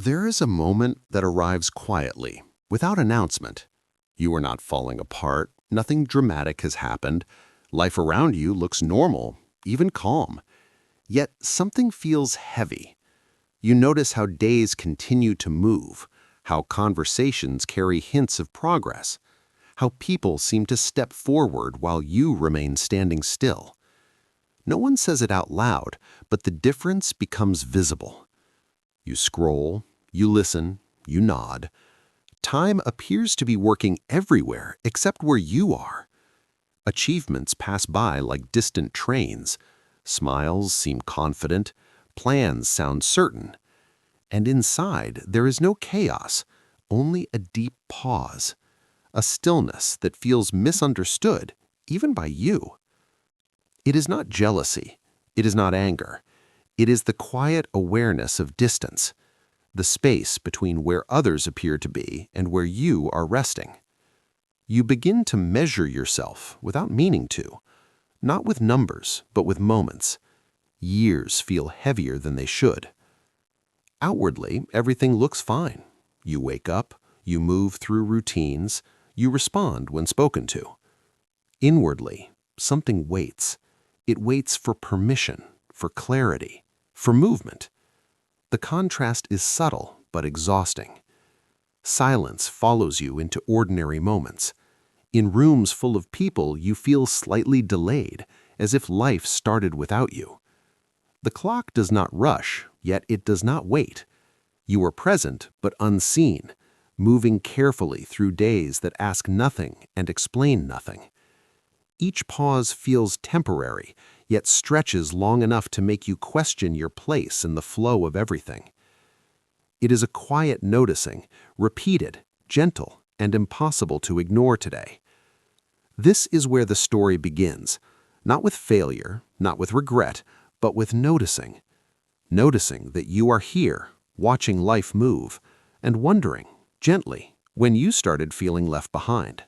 There is a moment that arrives quietly, without announcement. You are not falling apart, nothing dramatic has happened. Life around you looks normal, even calm. Yet something feels heavy. You notice how days continue to move, how conversations carry hints of progress, how people seem to step forward while you remain standing still. No one says it out loud, but the difference becomes visible. You scroll, you listen, you nod. Time appears to be working everywhere except where you are. Achievements pass by like distant trains. Smiles seem confident. Plans sound certain. And inside, there is no chaos, only a deep pause, a stillness that feels misunderstood, even by you. It is not jealousy. It is not anger. It is the quiet awareness of distance, the space between where others appear to be and where you are resting. You begin to measure yourself without meaning to, not with numbers, but with moments. Years feel heavier than they should. Outwardly, everything looks fine. You wake up, you move through routines, you respond when spoken to. Inwardly, something waits. It waits for permission, for clarity, for movement. The contrast is subtle but exhausting. Silence follows you into ordinary moments. In rooms full of people, you feel slightly delayed, as if life started without you. The clock does not rush, yet it does not wait. You are present but unseen, moving carefully through days that ask nothing and explain nothing. Each pause feels temporary, yet stretches long enough to make you question your place in the flow of everything. It is a quiet noticing, repeated, gentle, and impossible to ignore today. This is where the story begins, not with failure, not with regret, but with noticing. Noticing that you are here, watching life move, and wondering, gently, when you started feeling left behind.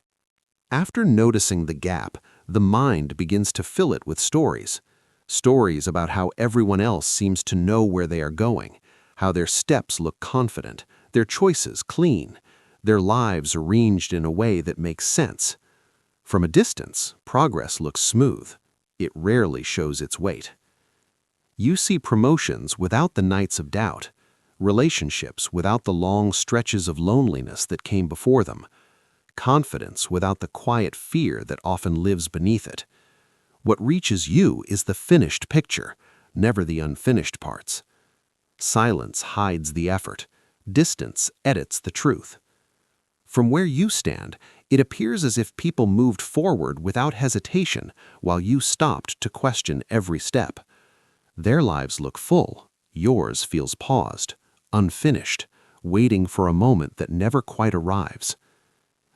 After noticing the gap, the mind begins to fill it with stories. Stories about how everyone else seems to know where they are going, how their steps look confident, their choices clean, their lives arranged in a way that makes sense. From a distance, progress looks smooth. It rarely shows its weight. You see promotions without the nights of doubt, relationships without the long stretches of loneliness that came before them, confidence without the quiet fear that often lives beneath it. What reaches you is the finished picture, never the unfinished parts. Silence hides the effort. Distance edits the truth. From where you stand, it appears as if people moved forward without hesitation while you stopped to question every step. Their lives look full. Yours feels paused, unfinished, waiting for a moment that never quite arrives.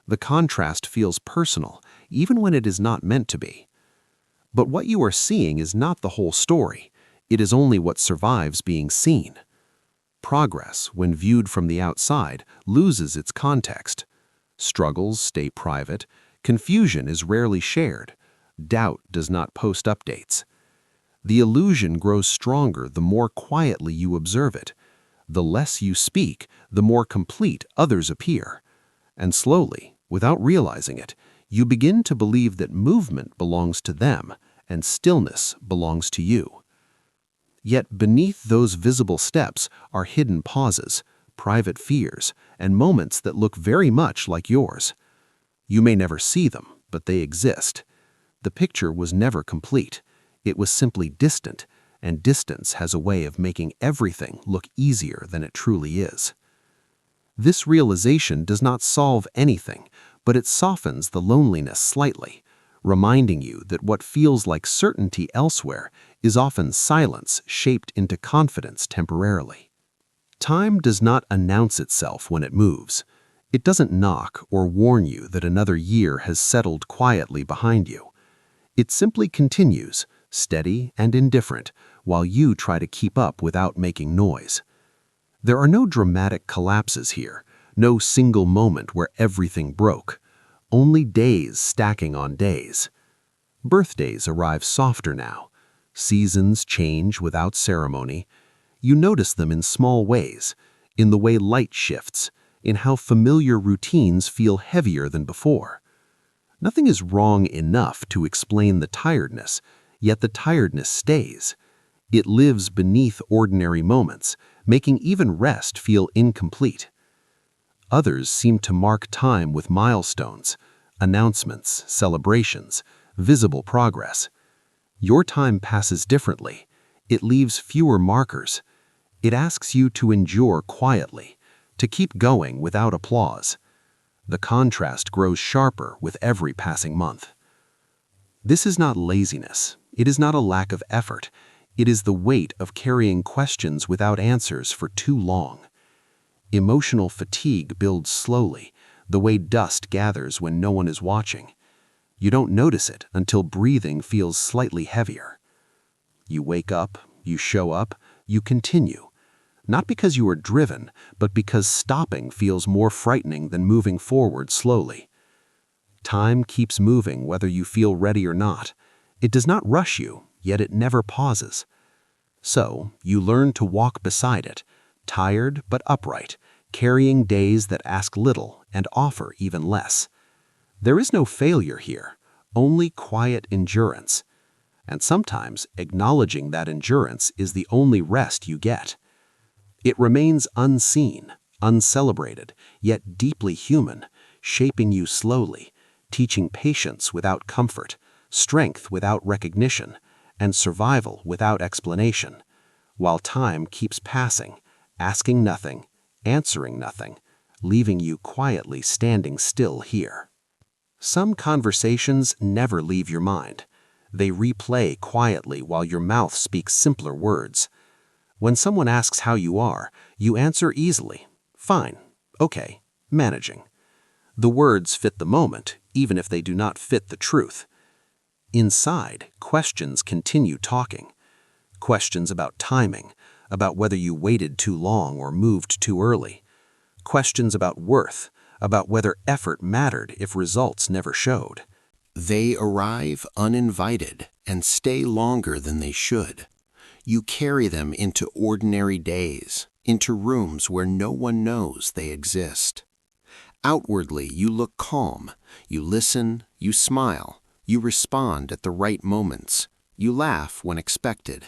The contrast feels personal, even when it is not meant to be. But what you are seeing is not the whole story. It is only what survives being seen. Progress, when viewed from the outside, loses its context. Struggles stay private. Confusion is rarely shared. Doubt does not post updates. The illusion grows stronger the more quietly you observe it. The less you speak, the more complete others appear. And slowly, without realizing it, you begin to believe that movement belongs to them and stillness belongs to you. Yet beneath those visible steps are hidden pauses, private fears, and moments that look very much like yours. You may never see them, but they exist. The picture was never complete. It was simply distant, and distance has a way of making everything look easier than it truly is. This realization does not solve anything, but it softens the loneliness slightly, reminding you that what feels like certainty elsewhere is often silence shaped into confidence temporarily. Time does not announce itself when it moves. It doesn't knock or warn you that another year has settled quietly behind you. It simply continues, steady and indifferent, while you try to keep up without making noise. There are no dramatic collapses here, no single moment where everything broke, only days stacking on days. Birthdays arrive softer now. Seasons change without ceremony. You notice them in small ways, in the way light shifts, in how familiar routines feel heavier than before. Nothing is wrong enough to explain the tiredness, yet the tiredness stays. It lives beneath ordinary moments, making even rest feel incomplete. Others seem to mark time with milestones, announcements, celebrations, visible progress. Your time passes differently. It leaves fewer markers. It asks you to endure quietly, to keep going without applause. The contrast grows sharper with every passing month. This is not laziness. It is not a lack of effort. It is the weight of carrying questions without answers for too long. Emotional fatigue builds slowly, the way dust gathers when no one is watching. You don't notice it until breathing feels slightly heavier. You wake up, you show up, you continue. Not because you are driven, but because stopping feels more frightening than moving forward slowly. Time keeps moving whether you feel ready or not. It does not rush you, yet it never pauses. So, you learn to walk beside it, tired but upright, carrying days that ask little and offer even less. There is no failure here, only quiet endurance. And sometimes acknowledging that endurance is the only rest you get. It remains unseen, uncelebrated, yet deeply human, shaping you slowly, teaching patience without comfort, strength without recognition, and survival without explanation, while time keeps passing, asking nothing, answering nothing, leaving you quietly standing still here. Some conversations never leave your mind. They replay quietly while your mouth speaks simpler words. When someone asks how you are, you answer easily. Fine. Okay. Managing. The words fit the moment, even if they do not fit the truth. Inside, questions continue talking. Questions about timing, about whether you waited too long or moved too early. Questions about worth, about whether effort mattered if results never showed. They arrive uninvited and stay longer than they should. You carry them into ordinary days, into rooms where no one knows they exist. Outwardly, you look calm. You listen, you smile, you respond at the right moments, you laugh when expected.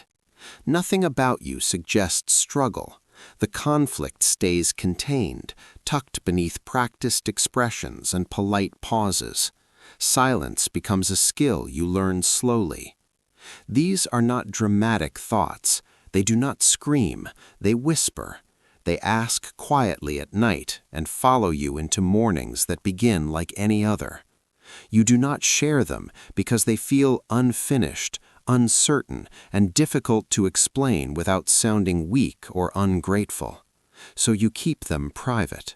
Nothing about you suggests struggle. The conflict stays contained, tucked beneath practiced expressions and polite pauses. Silence becomes a skill you learn slowly. These are not dramatic thoughts. They do not scream, they whisper. They ask quietly at night and follow you into mornings that begin like any other. You do not share them because they feel unfinished, uncertain, and difficult to explain without sounding weak or ungrateful. So you keep them private.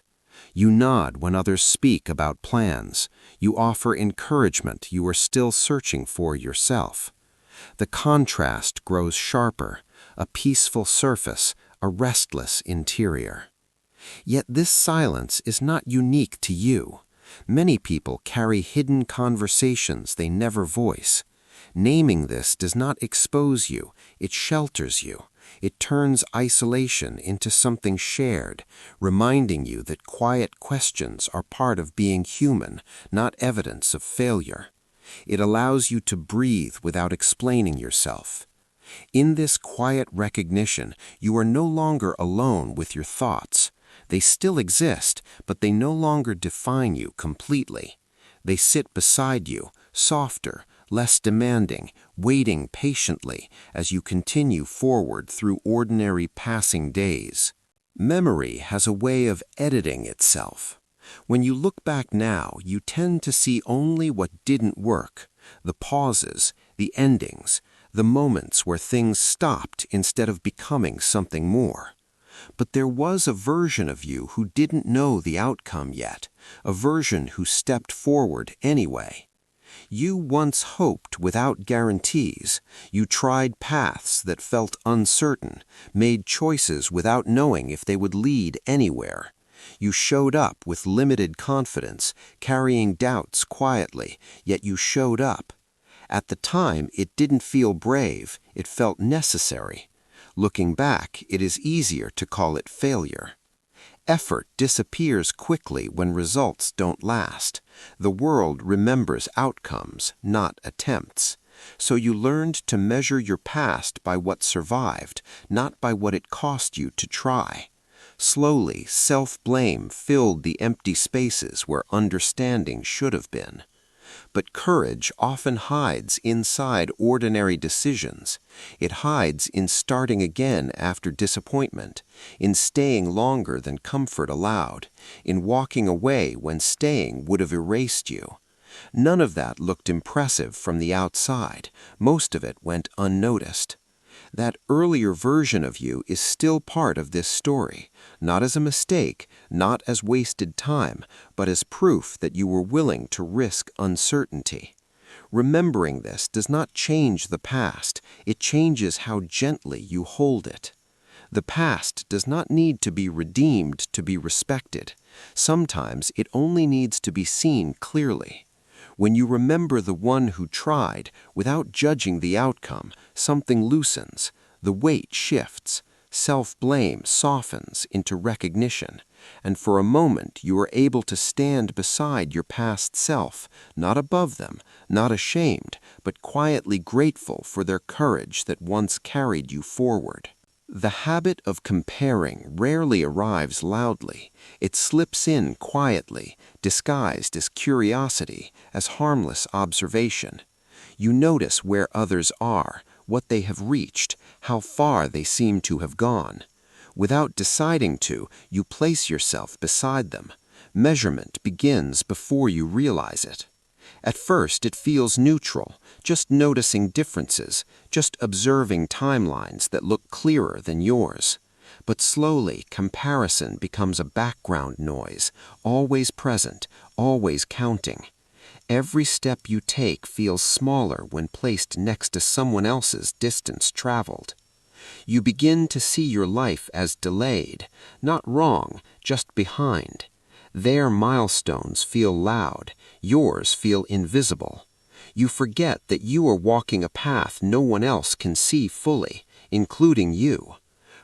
You nod when others speak about plans. You offer encouragement you are still searching for yourself. The contrast grows sharper, a peaceful surface, a restless interior. Yet this silence is not unique to you. Many people carry hidden conversations they never voice. Naming this does not expose you, it shelters you. It turns isolation into something shared, reminding you that quiet questions are part of being human, not evidence of failure. It allows you to breathe without explaining yourself. In this quiet recognition, you are no longer alone with your thoughts. They still exist, but they no longer define you completely. They sit beside you, softer, less demanding, waiting patiently as you continue forward through ordinary passing days. Memory has a way of editing itself. When you look back now, you tend to see only what didn't work, the pauses, the endings, the moments where things stopped instead of becoming something more. But there was a version of you who didn't know the outcome yet, a version who stepped forward anyway. You once hoped without guarantees. You tried paths that felt uncertain, made choices without knowing if they would lead anywhere. You showed up with limited confidence, carrying doubts quietly, yet you showed up. At the time, it didn't feel brave, it felt necessary. Looking back, it is easier to call it failure. Effort disappears quickly when results don't last. The world remembers outcomes, not attempts. So you learned to measure your past by what survived, not by what it cost you to try. Slowly, self-blame filled the empty spaces where understanding should have been. But courage often hides inside ordinary decisions. It hides in starting again after disappointment, in staying longer than comfort allowed, in walking away when staying would have erased you. None of that looked impressive from the outside. Most of it went unnoticed. That earlier version of you is still part of this story, not as a mistake, not as wasted time, but as proof that you were willing to risk uncertainty. Remembering this does not change the past, it changes how gently you hold it. The past does not need to be redeemed to be respected. Sometimes it only needs to be seen clearly. When you remember the one who tried, without judging the outcome, something loosens, the weight shifts, self-blame softens into recognition, and for a moment you are able to stand beside your past self, not above them, not ashamed, but quietly grateful for their courage that once carried you forward. The habit of comparing rarely arrives loudly. It slips in quietly, disguised as curiosity, as harmless observation. You notice where others are, what they have reached, how far they seem to have gone. Without deciding to, you place yourself beside them. Measurement begins before you realize it. At first, it feels neutral, just noticing differences, just observing timelines that look clearer than yours. But slowly, comparison becomes a background noise, always present, always counting. Every step you take feels smaller when placed next to someone else's distance traveled. You begin to see your life as delayed, not wrong, just behind. Their milestones feel loud, yours feel invisible. You forget that you are walking a path no one else can see fully, including you.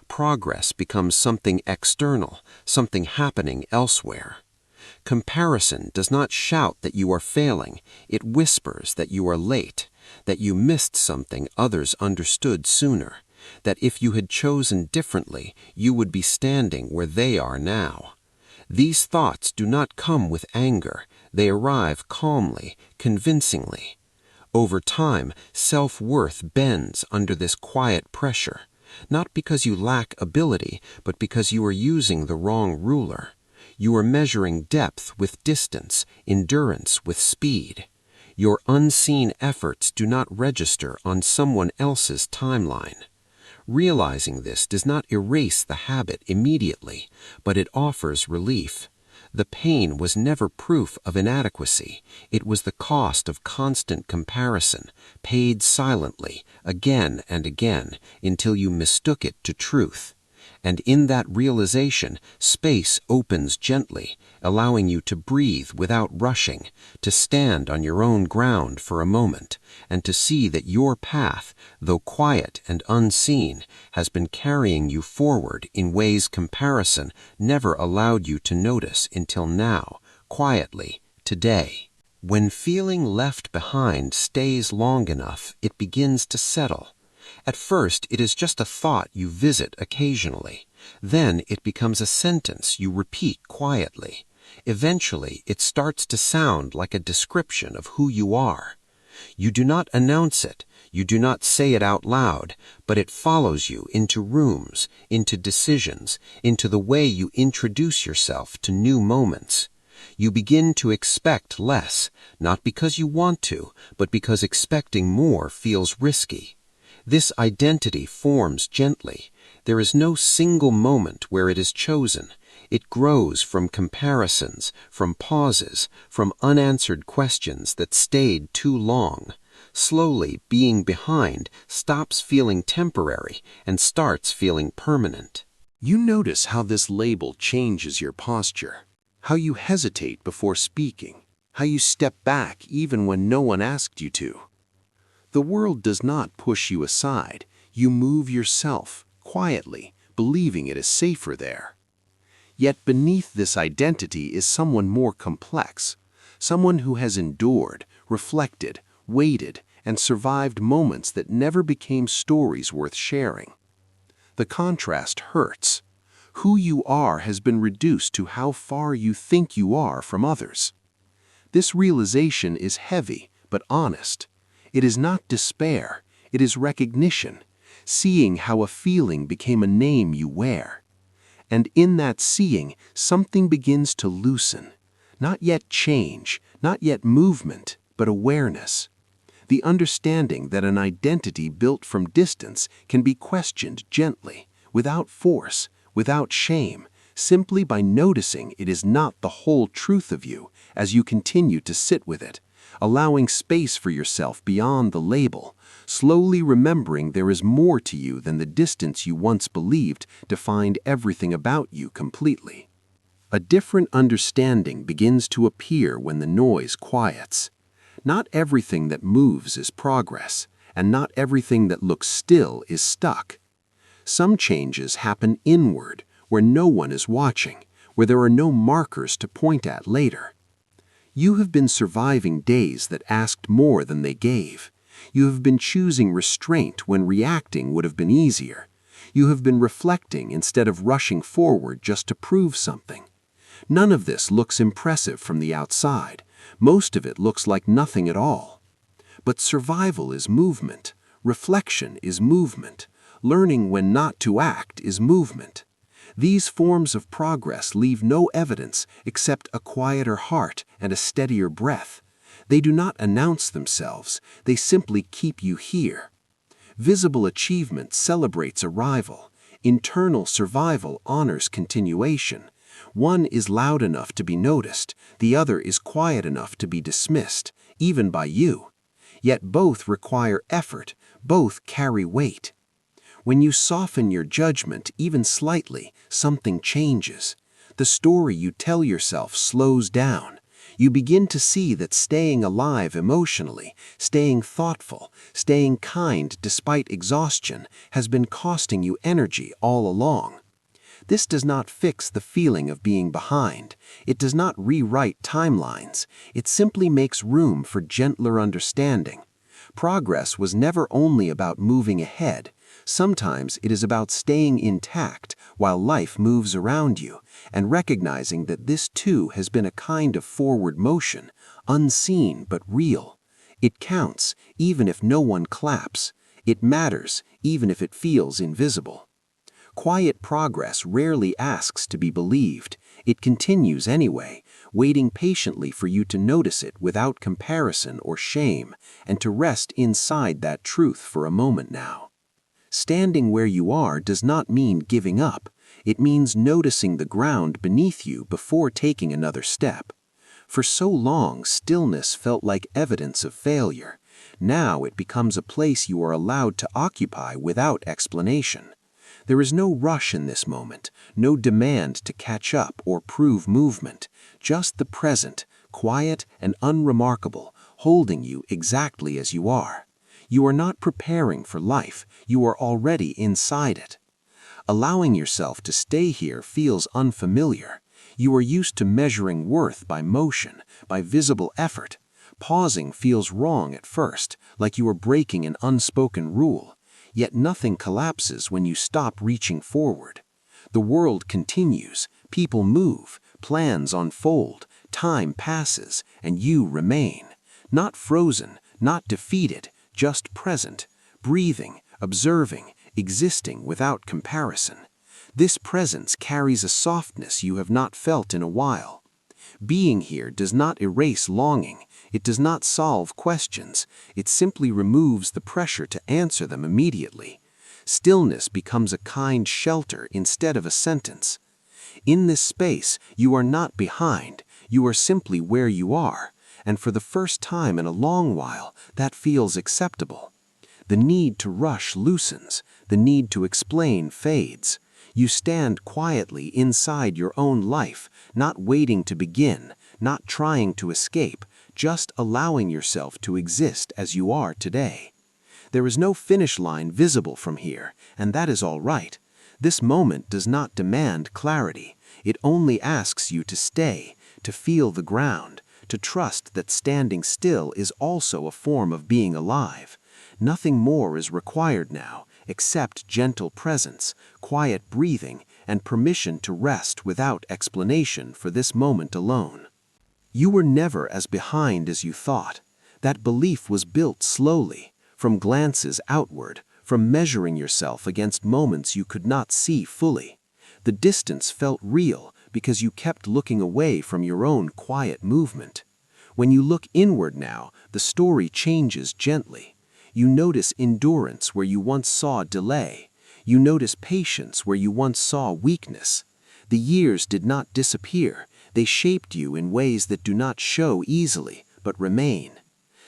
Progress becomes something external, something happening elsewhere. Comparison does not shout that you are failing, it whispers that you are late, that you missed something others understood sooner, that if you had chosen differently, you would be standing where they are now. These thoughts do not come with anger, they arrive calmly, convincingly. Over time, self-worth bends under this quiet pressure, not because you lack ability, but because you are using the wrong ruler. You are measuring depth with distance, endurance with speed. Your unseen efforts do not register on someone else's timeline. Realizing this does not erase the habit immediately, but it offers relief. The pain was never proof of inadequacy. It was the cost of constant comparison, paid silently, again and again, until you mistook it to truth. And in that realization, space opens gently, allowing you to breathe without rushing, to stand on your own ground for a moment, and to see that your path, though quiet and unseen, has been carrying you forward in ways comparison never allowed you to notice until now, quietly, today. When feeling left behind stays long enough, it begins to settle. At first, it is just a thought you visit occasionally. Then it becomes a sentence you repeat quietly. Eventually, it starts to sound like a description of who you are. You do not announce it, you do not say it out loud, but it follows you into rooms, into decisions, into the way you introduce yourself to new moments. You begin to expect less, not because you want to, but because expecting more feels risky. This identity forms gently. There is no single moment where it is chosen. It grows from comparisons, from pauses, from unanswered questions that stayed too long. Slowly, being behind stops feeling temporary and starts feeling permanent. You notice how this label changes your posture, how you hesitate before speaking, how you step back even when no one asked you to. The world does not push you aside. You move yourself, quietly, believing it is safer there. Yet beneath this identity is someone more complex, someone who has endured, reflected, waited, and survived moments that never became stories worth sharing. The contrast hurts. Who you are has been reduced to how far you think you are from others. This realization is heavy, but honest. It is not despair, it is recognition, seeing how a feeling became a name you wear. And in that seeing, something begins to loosen. Not yet change, not yet movement, but awareness. The understanding that an identity built from distance can be questioned gently, without force, without shame, simply by noticing it is not the whole truth of you as you continue to sit with it, allowing space for yourself beyond the label, slowly remembering there is more to you than the distance you once believed defined everything about you completely. A different understanding begins to appear when the noise quiets. Not everything that moves is progress, and not everything that looks still is stuck. Some changes happen inward, where no one is watching, where there are no markers to point at later. You have been surviving days that asked more than they gave. You have been choosing restraint when reacting would have been easier. You have been reflecting instead of rushing forward just to prove something. None of this looks impressive from the outside. Most of it looks like nothing at all. But survival is movement. Reflection is movement. Learning when not to act is movement. These forms of progress leave no evidence except a quieter heart and a steadier breath. They do not announce themselves, they simply keep you here. Visible achievement celebrates arrival. Internal survival honors continuation. One is loud enough to be noticed, the other is quiet enough to be dismissed, even by you. Yet both require effort, both carry weight. When you soften your judgment even slightly, something changes. The story you tell yourself slows down. You begin to see that staying alive emotionally, staying thoughtful, staying kind despite exhaustion has been costing you energy all along. This does not fix the feeling of being behind. It does not rewrite timelines. It simply makes room for gentler understanding. Progress was never only about moving ahead. Sometimes it is about staying intact while life moves around you, and recognizing that this too has been a kind of forward motion, unseen but real. It counts, even if no one claps. It matters, even if it feels invisible. Quiet progress rarely asks to be believed. It continues anyway, waiting patiently for you to notice it without comparison or shame, and to rest inside that truth for a moment now. Standing where you are does not mean giving up. It means noticing the ground beneath you before taking another step. For so long, stillness felt like evidence of failure. Now it becomes a place you are allowed to occupy without explanation. There is no rush in this moment, no demand to catch up or prove movement, just the present, quiet and unremarkable, holding you exactly as you are. You are not preparing for life, you are already inside it. Allowing yourself to stay here feels unfamiliar. You are used to measuring worth by motion, by visible effort. Pausing feels wrong at first, like you are breaking an unspoken rule. Yet nothing collapses when you stop reaching forward. The world continues, people move, plans unfold, time passes, and you remain. Not frozen, not defeated, just present, breathing, observing, existing without comparison. This presence carries a softness you have not felt in a while. Being here does not erase longing. It does not solve questions. It simply removes the pressure to answer them immediately. Stillness becomes a kind shelter instead of a sentence. In this space, you are not behind. You are simply where you are. And for the first time in a long while, that feels acceptable. The need to rush loosens. The need to explain fades. You stand quietly inside your own life, not waiting to begin, not trying to escape, just allowing yourself to exist as you are today. There is no finish line visible from here, and that is all right. This moment does not demand clarity. It only asks you to stay, to feel the ground, to trust that standing still is also a form of being alive. Nothing more is required now, except gentle presence, quiet breathing, and permission to rest without explanation for this moment alone. You were never as behind as you thought. That belief was built slowly, from glances outward, from measuring yourself against moments you could not see fully. The distance felt real because you kept looking away from your own quiet movement. When you look inward now, the story changes gently. You notice endurance where you once saw delay. You notice patience where you once saw weakness. The years did not disappear. They shaped you in ways that do not show easily, but remain.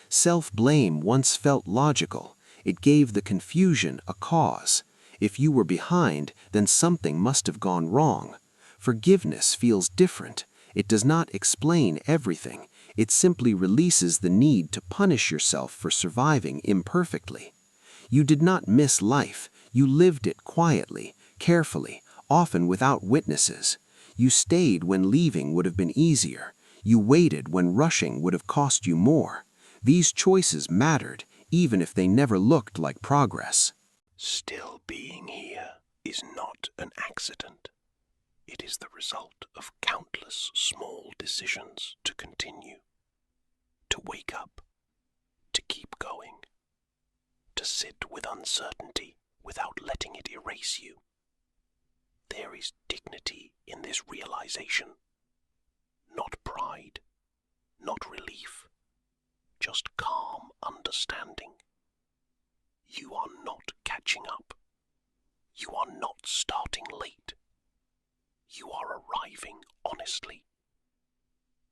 Self-blame once felt logical. It gave the confusion a cause. If you were behind, then something must have gone wrong. Forgiveness feels different. It does not explain everything. It simply releases the need to punish yourself for surviving imperfectly. You did not miss life. You lived it quietly, carefully, often without witnesses. You stayed when leaving would have been easier. You waited when rushing would have cost you more. These choices mattered, even if they never looked like progress. Still being here is not an accident. It is the result of countless small decisions to continue, to wake up, to keep going, to sit with uncertainty without letting it erase you. There is dignity in this realization, not pride, not relief, just calm understanding. You are not catching up. You are not starting late. You are arriving honestly.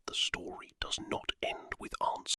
The story does not